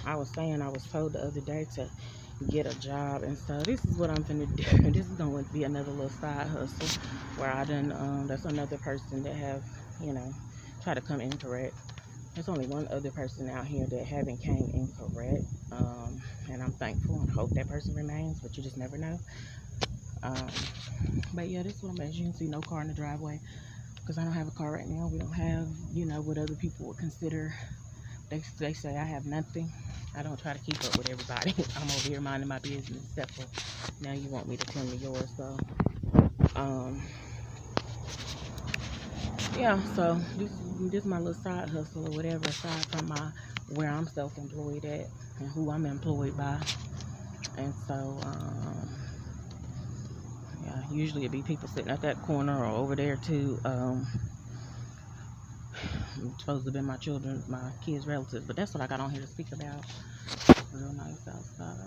I was saying, I was told the other day to get a job, and so this is what I'm gonna do. This is gonna be another little side hustle where I done that's another person that have, you know, try to come incorrect. There's only one other person out here that haven't came incorrect, and I'm thankful and hope that person remains, but you just never know. um, but yeah, this is what I'm, as you can see, no car in the driveway because I don't have a car right now. We don't have, you know, what other people would consider. They say I have nothing. I don't try to keep up with everybody. I'm over here minding my business, except for now you want me to tend to yours. So, um, yeah. So this is my little side hustle or whatever, aside from my where I'm self-employed at and who I'm employed by. And so, yeah, usually it'd be people sitting at that corner or over there too. Supposed to be my children, my kids' relatives, but that's what I got on here to speak about. Real nice outside.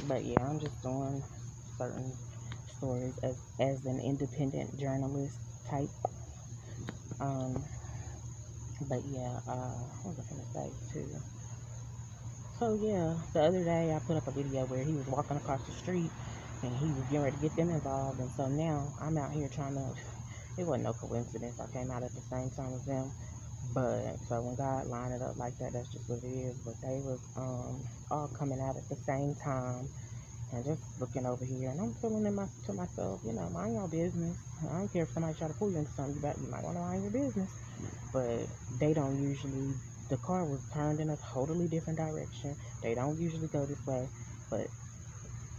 But yeah, I'm just doing certain stories as an independent journalist type. Um, but yeah, what was I gonna say too? So yeah, the other day I put up a video where he was walking across the street and he was getting ready to get them involved, and so now I'm out here trying to. It wasn't no coincidence. I came out at the same time as them. But so when God lined it up like that, that's just what it is. But they was all coming out at the same time and just looking over here, and I'm feeling to myself, you know, mind your business. I don't care if somebody try to pull you into something, you might want to mind your business. But they don't usually. The car was turned in a totally different direction. They don't usually go this way, but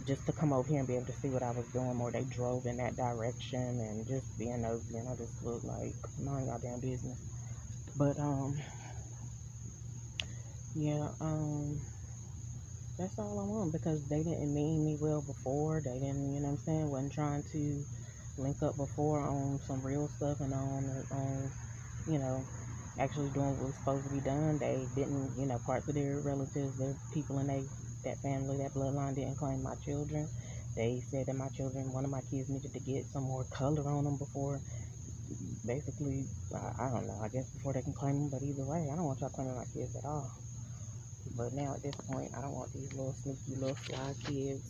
just to come over here and be able to see what I was doing more, they drove in that direction and just being nosy, and I just looked like mind your damn business. But yeah, that's all I want because they didn't mean me well before. They didn't, you know what I'm saying, wasn't trying to link up before on some real stuff and on you know, actually doing what was supposed to be done. They didn't, you know, parts of their relatives, their people in that family, that bloodline didn't claim my children. They said that my children, one of my kids needed to get some more color on them before, basically, I don't know, I guess before they can claim them. But either way, I don't want y'all claiming my kids at all. But now at this point, I don't want these little sneaky little fly kids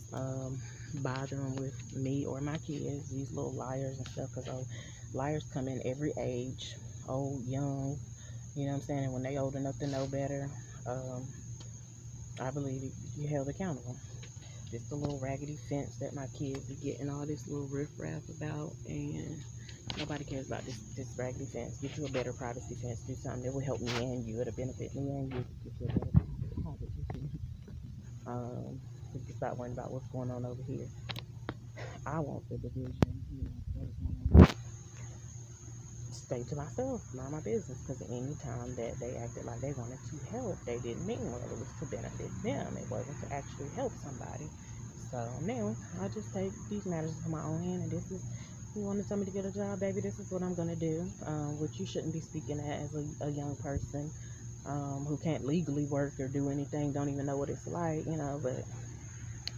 bothering with me or my kids. These little liars and stuff, because liars come in every age, old, young. You know what I'm saying? And when they old enough to know better, um, I believe you held accountable. Just a little raggedy fence that my kids be getting all this little riffraff about, and nobody cares about this raggedy fence. Get you a better privacy fence. Do something that will help me and you. It'll benefit me and you. Get you a better privacy. We can stop worrying about what's going on over here. I want the division, you know, stay to myself, mind my business. Because any time that they acted like they wanted to help, they didn't mean well. It was to benefit them. It wasn't to actually help somebody. So now I just take these matters into my own hand, and this is. You wanted somebody to get a job, baby. This is what I'm gonna do. Which you shouldn't be speaking at as a young person who can't legally work or do anything, don't even know what it's like, you know. But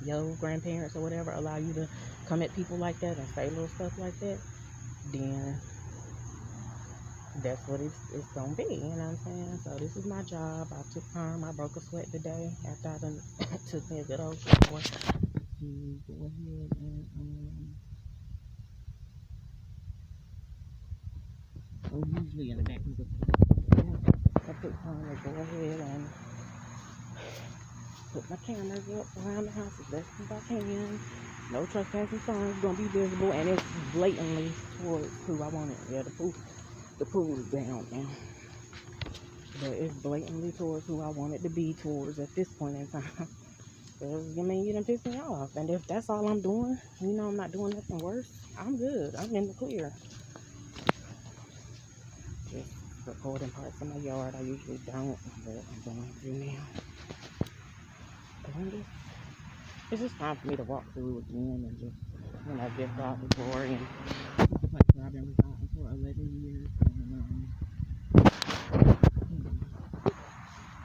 your grandparents or whatever allow you to come at people like that and say little stuff like that, then that's what it's gonna be, you know what I'm saying? So this is my job. I took time, I broke a sweat today after I done took me a good old shower to go ahead and usually in the back of the I took time to go ahead and put my cameras up around the house as best as I can. No trespassing signs gonna be visible, and it's blatantly towards who I want it. Yeah, the pool is down now, but it's blatantly towards who I want it to be towards at this point in time. Because, I mean, you done pissed me off, and if that's all I'm doing, you know, I'm not doing nothing worse, I'm good. I'm in the clear. Just recording parts of my yard. I usually don't, but I'm going through now. And it's just time for me to walk through again and just, you know, give God the glory. And the place where I've been residing for 11 years, and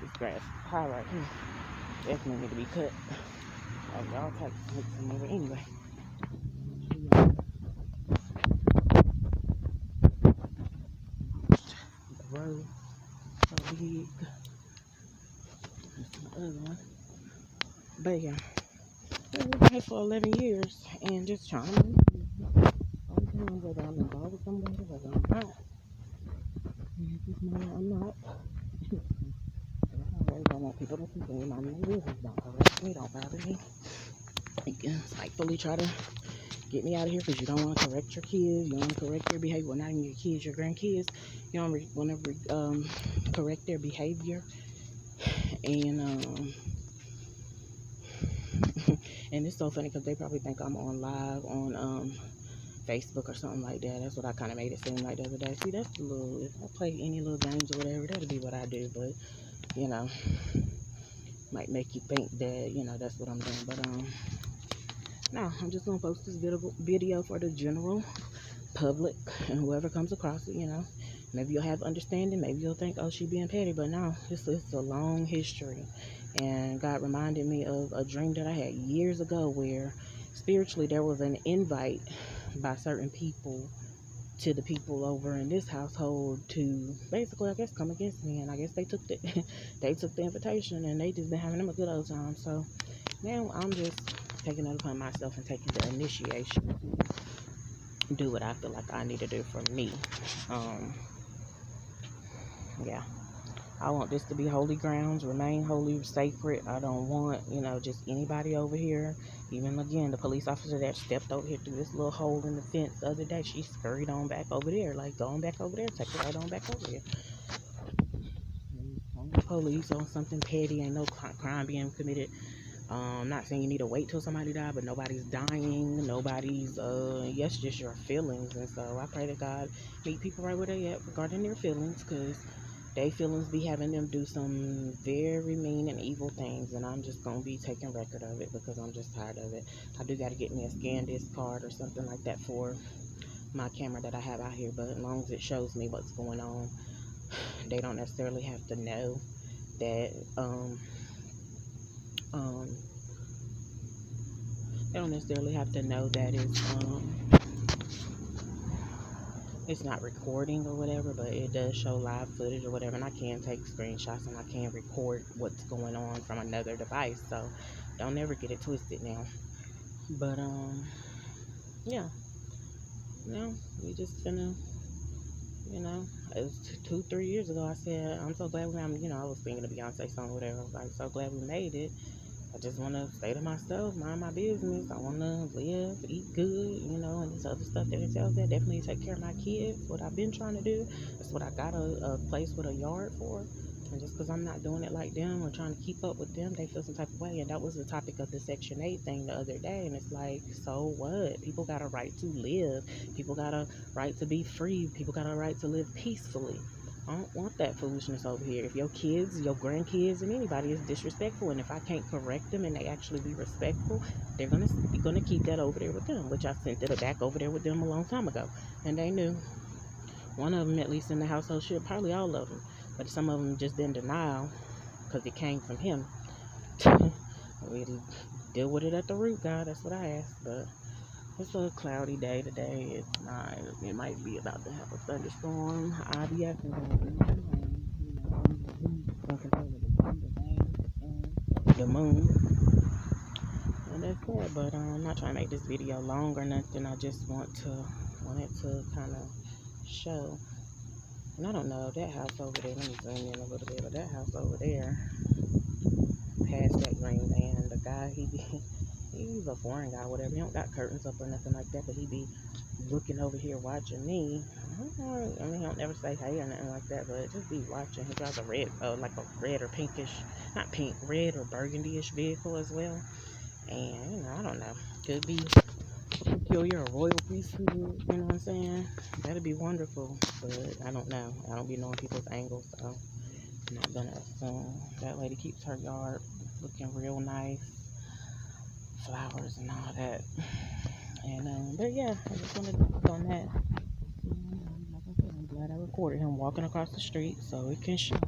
this grass is high right here. Definitely need to be cut. Y'all take some over anyway. row so big. That's my other one. But yeah, we've been here for 11 years and just trying to make it. All the time, whether I'm involved with somebody, whether I'm not. And at this moment, I'm not. I really don't want people to continue my business. Don't harass me, don't bother me. You can spitefully try to get me out of here because you don't want to correct your kids. You don't want to correct their behavior. Well, not even your kids, your grandkids. You don't want to correct their behavior. And and it's so funny because they probably think I'm on live on Facebook or something like that. That's what I kind of made it seem like the other day. See, that's the little, if I play any little games or whatever, that'll be what I do. But, you know, might make you think that, you know, that's what I'm doing. But, no, I'm just going to post this video for the general public and whoever comes across it, you know. Maybe you'll have understanding. Maybe you'll think, oh, she being petty. But no, it's a long history. And God reminded me of a dream that I had years ago where spiritually there was an invite by certain people to the people over in this household to basically, I guess, come against me. And I guess they took they took the invitation and they just been having them a good old time. So now I'm just taking it upon myself and taking the initiation to do what I feel like I need to do for me. Yeah. I want this to be holy grounds, remain holy, sacred. I don't want, you know, just anybody over here. Even again, the police officer that stepped over here through this little hole in the fence the other day, she scurried on back over there, like going back over there, take it right on back over here. On the police on something petty, ain't no crime being committed. Not saying you need to wait till somebody dies, but nobody's dying. Nobody's, yes, just your feelings. And so I pray that God meet people right where they at regarding their feelings, because they feelings be having them do some very mean and evil things, and I'm just gonna be taking record of it because I'm just tired of it. I do got to get me a SanDisk card or something like that for my camera that I have out here, but as long as it shows me what's going on, they don't necessarily have to know that they don't necessarily have to know that it's not recording or whatever, but it does show live footage or whatever, and I can take screenshots and I can record what's going on from another device, so don't ever get it twisted now. But yeah, we just finna, it was 2-3 years ago. I said I'm so glad I was thinking of Beyonce song or whatever. I was like, so glad we made it. I just want to stay to myself, mind my business. I want to live, eat good, and this other stuff that entails that. Definitely take care of my kids, what I've been trying to do. That's what I got a place with a yard for. And just because I'm not doing it like them or trying to keep up with them, they feel some type of way. And that was the topic of the Section 8 thing the other day. And it's like, so what? People got a right to live. People got a right to be free. People got a right to live peacefully. I don't want that foolishness over here. If your kids, your grandkids, and anybody is disrespectful, and if I can't correct them and they actually be respectful, they're gonna keep that over there with them, which I sent it back over there with them a long time ago, and they knew. One of them, at least in the household, shit, probably all of them, but some of them just in denial because it came from him. We deal with it at the root, God. That's what I asked, but. It's a cloudy day today. It's not. It might be about to have a thunderstorm. IBS is the moon. And that's it. But I'm not trying to make this video long or nothing. I just want it to kind of show. And I don't know, that house over there, let me zoom in a little bit, but that house over there, past that green van, the guy, he's a foreign guy, whatever. He don't got curtains up or nothing like that, but he be looking over here watching me. I mean, he don't never say hey or nothing like that, but just be watching. He drives a red, like a red or pinkish, not pink, red or burgundy-ish vehicle as well. And, I don't know. Could be a peculiar or royal priesthood, you know what I'm saying? That'd be wonderful, but I don't know. I don't be knowing people's angles, so I'm not gonna assume. That lady keeps her yard looking real nice. Flowers and all that. And but yeah, I just wanted to talk on that. Like I said, I'm glad I recorded him walking across the street so it can show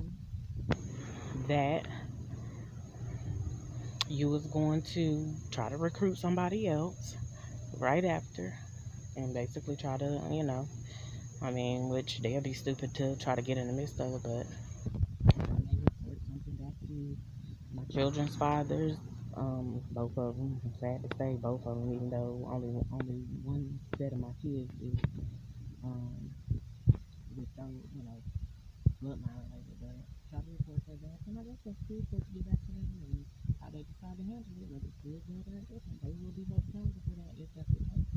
that you was going to try to recruit somebody else right after and basically try to, I mean, which they'll be stupid to try to get in the midst of, but I may report something back to my children's fathers. Both of them. I'm sad to say both of them, even though only one set of my kids is um with those, bloodline related. But try to report that back, and I guess that's cool for it to get back to them and how they decide to handle it, whether it's good, bad, or indifferent. They will be held accountable for that if that's the case.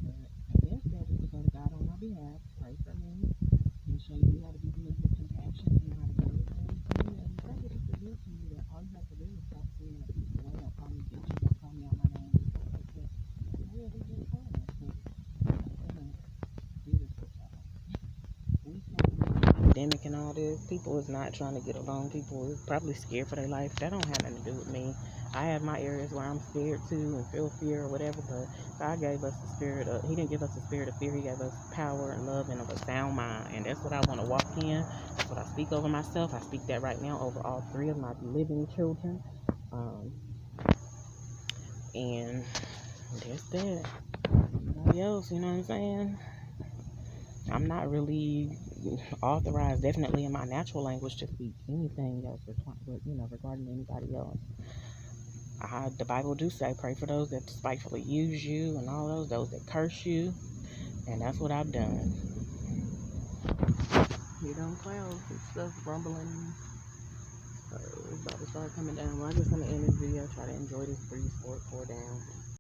But I guess that was to go to God on my behalf, pray for me, and show you how to be good with compassion and how to deal with things. And the fact that it's revealed to you that all you have to do is stop seeing it a piece of way. Don't call me bitch, don't call me out my name, and stuff like that. And we'll be just fine. Because, Jesus, we talking about pandemic and all this. People is not trying to get along. People is probably scared for their life. That don't have nothing to do with me. I have my areas where I'm scared too and feel fear or whatever, but God gave us the spirit of, He didn't give us the spirit of fear. He gave us power and love and of a sound mind. And that's what I want to walk in. That's what I speak over myself. I speak that right now over all three of my living children. Um, and that's that. Everybody else, you know what I'm saying? I'm not really authorized, definitely in my natural language, to speak anything else, regarding anybody else. The Bible do say, pray for those that despitefully use you and all those that curse you, and that's what I've done. Hear them clouds and stuff rumbling, so it's about to start coming down. Well, I guess I'm gonna end this video, try to enjoy this breeze before it pour down.